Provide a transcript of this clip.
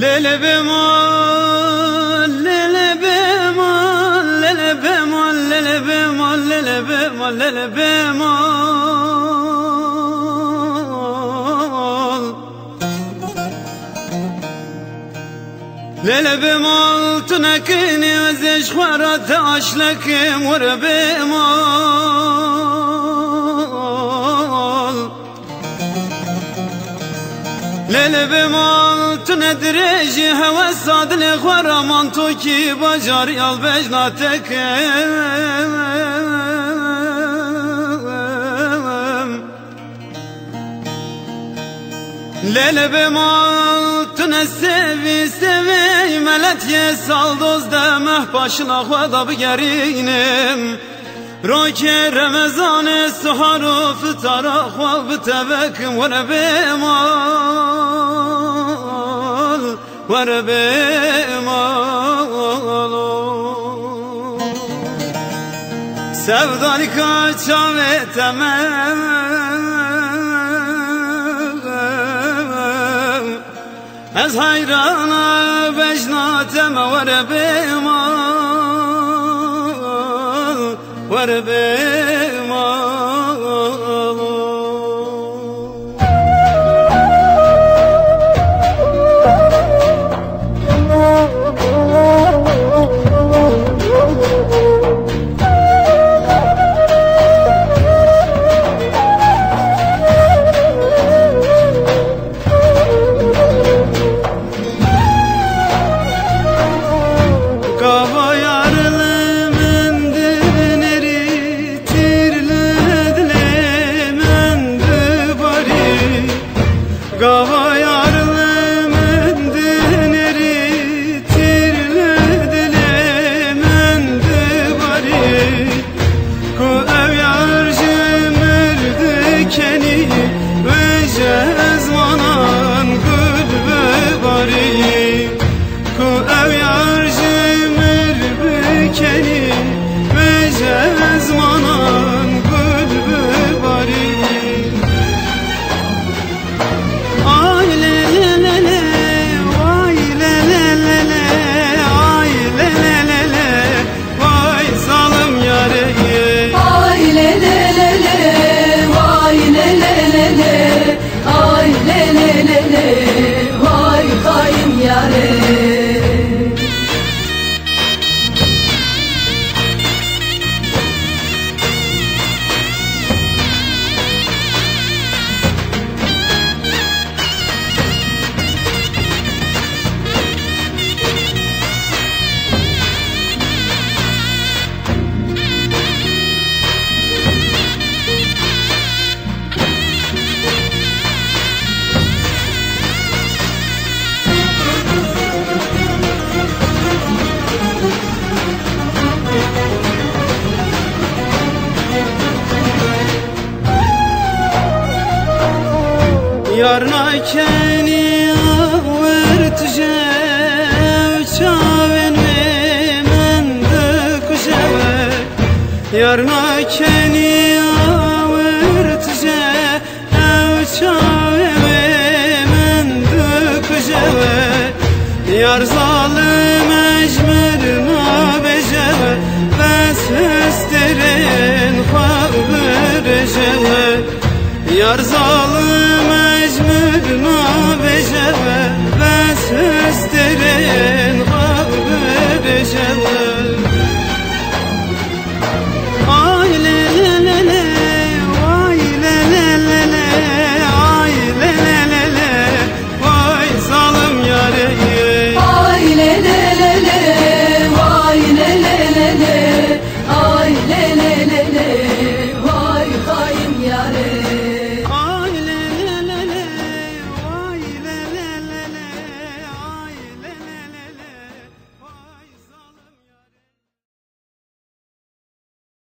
Lele bemol, lele bemol, lele bemol, lele bemol, lele bemol, lele bemol. Lele bemol tunakini aziz khwarat ashlakim wara bemol. Lele bemol ندرجي هوا الصاد الخورا منطوكي بجاري البجناتك ليلة بمال تنسي سوي ملت يسال دوز دمه başına خدا بگرینم روكي رمضان السحر وفترة خواب تبكم ولا بمال ولا بمال sevdalık açam etemem ez hayrana bejnateme vere bemal vere bemal Gava yarlı mendineri tirlediyle mendi bari Ku ev yarcı merdikeni ve cezmanan gülbe bari Ku ev yarcı merdikeni ve cezmanan gülbe bari Yarna keni avırtıca uçaven ve mende kuşave Yarna keni avırtıca uçaven ve mende kuşave Yar zalim ecmerna beceve Bes hesterin khabir eceve Yar zalim mecmurna